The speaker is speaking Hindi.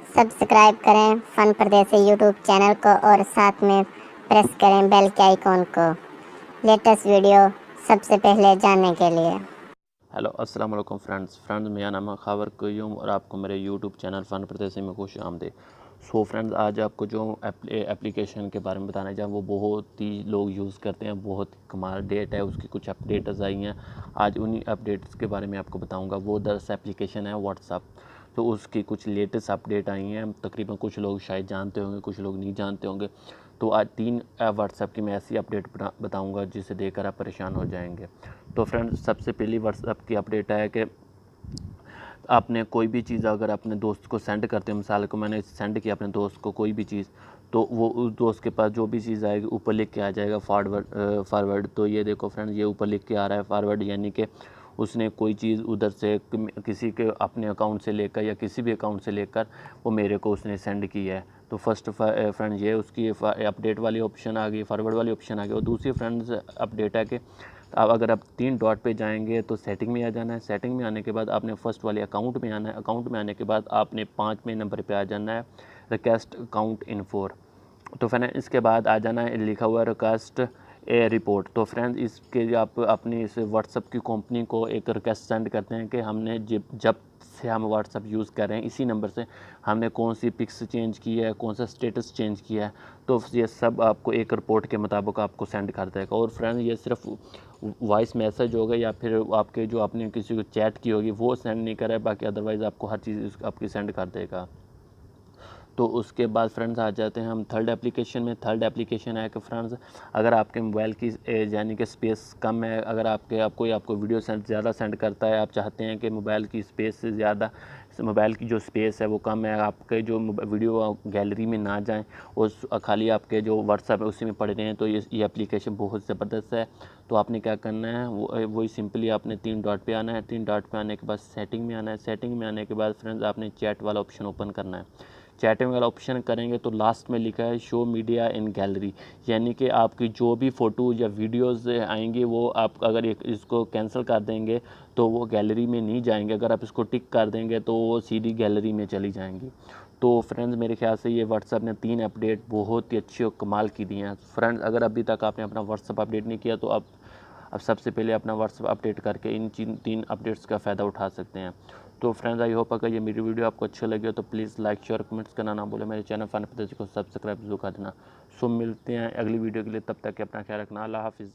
सब्सक्राइब करें फन परदेसी यूट्यूब चैनल को और साथ में प्रेस करें बेल के आइकॉन को लेटेस्ट वीडियो सबसे पहले जानने के लिए। हेलो अस्सलाम वालेकुम फ्रेंड्स मेरा नाम है खावर क्यूम और आपको मेरे यूट्यूब चैनल फ़न परदेसी में खुश आमदीद। सो फ्रेंड्स, आज आपको जो एप्लीकेशन के बारे में बताना चाहें वो बहुत ही लोग यूज़ करते हैं, बहुत कमाल डेट है, उसकी कुछ अपडेट्स आई हैं। आज उन्हीं अपडेट्स के बारे में आपको बताऊंगा। वो 10 एप्लीकेशन है व्हाट्सअप, तो उसकी कुछ लेटेस्ट अपडेट आई हैं। तकरीबन कुछ लोग शायद जानते होंगे, कुछ लोग नहीं जानते होंगे। तो आज 3 व्हाट्सएप की मैं ऐसी अपडेट बताऊंगा जिसे देखकर आप परेशान हो जाएंगे। तो फ्रेंड्स, सबसे पहली व्हाट्सएप की अपडेट है कि आपने कोई भी चीज़ अगर अपने दोस्त को सेंड करते हो, मिसाल को मैंने सेंड किया अपने दोस्त को कोई भी चीज़, तो वो उस दोस्त के पास जो भी चीज़ आएगी ऊपर लिख के आ जाएगा फॉरवर्ड। तो ये देखो फ्रेंड्स, ये ऊपर लिख के आ रहा है फॉरवर्ड, यानी कि उसने कोई चीज़ उधर से किसी के अपने अकाउंट से लेकर या किसी भी अकाउंट से लेकर वो मेरे को उसने सेंड की है। तो फर्स्ट फ्रेंड ये उसकी अपडेट वाली ऑप्शन आ गई, फॉरवर्ड वाली ऑप्शन आ गई। और दूसरी फ्रेंड्स अपडेट है कि अब अगर आप 3 डॉट पे जाएंगे तो सेटिंग में आ जाना है। सेटिंग में आने के बाद आपने फर्स्ट वाले अकाउंट में आना है। अकाउंट में आने के बाद आपने 5वें नंबर पे आ जाना है रिक्वेस्ट अकाउंट इन्फो। तो फ्रेंड इसके बाद आ जाना है लिखा हुआ रिक्वेस्ट ए रिपोर्ट। तो फ्रेंड्स इसके आप अपनी इस व्हाट्सअप की कंपनी को एक रिक्वेस्ट सेंड करते हैं कि हमने जब से हम व्हाट्सअप यूज़ कर रहे हैं इसी नंबर से हमने कौन सी पिक्स चेंज की है, कौन सा स्टेटस चेंज किया है। तो ये सब आपको एक रिपोर्ट के मुताबिक आपको सेंड कर देगा। और फ्रेंड्स ये सिर्फ वॉइस मैसेज होगा या फिर आपके जो आपने किसी को चैट की होगी वो सेंड नहीं करे, बाकी अदरवाइज़ आपको हर चीज़ आपकी सेंड कर देगा। तो उसके बाद फ्रेंड्स आ जाते हैं हम थर्ड एप्लीकेशन में। थर्ड एप्लीकेशन है कि फ्रेंड्स अगर आपके मोबाइल की यानी कि स्पेस कम है, अगर आपको वीडियो ज़्यादा सेंड करता है, आप चाहते हैं कि मोबाइल की स्पेस से ज़्यादा मोबाइल की जो स्पेस है वो कम है, आपके जो वीडियो गैलरी में ना जाएं और खाली आपके जो व्हाट्सएप है उसी में पड़े रहें, तो ये एप्लीकेशन बहुत ज़बरदस्त है। तो आपने क्या करना है, वही सिंपली आपने 3 डॉट पे आना है। 3 डॉट पे आने के बाद सेटिंग में आना है। सेटिंग में आने के बाद फ्रेंड्स आपने चैट वाला ऑप्शन ओपन करना है। चैटिंग वाला ऑप्शन करेंगे तो लास्ट में लिखा है शो मीडिया इन गैलरी, यानी कि आपकी जो भी फ़ोटो या वीडियोज़ आएंगे वो आप अगर इसको कैंसिल कर देंगे तो वो गैलरी में नहीं जाएंगे। अगर आप इसको टिक कर देंगे तो वो सीधी गैलरी में चली जाएंगी। तो फ्रेंड्स मेरे ख्याल से ये व्हाट्सअप ने 3 अपडेट बहुत ही अच्छी और कमाल की दी हैं। फ्रेंड्स अगर अभी तक आपने अपना व्हाट्सअप अपडेट नहीं किया तो अब सबसे पहले अपना व्हाट्सअप अपडेट करके इन 3 अपडेट्स का फ़ायदा उठा सकते हैं। तो फ्रेंड्स आई होप अगर ये मेरी वीडियो आपको अच्छी लगी हो तो प्लीज़ लाइक शेयर कमेंट्स करना ना भूलें। मेरे चैनल फन परदेसी को सब्सक्राइब जरूर कर देना। सो मिलते हैं अगली वीडियो के लिए, तब तक अपना ख्याल रखना। अल्लाह हाफिज़।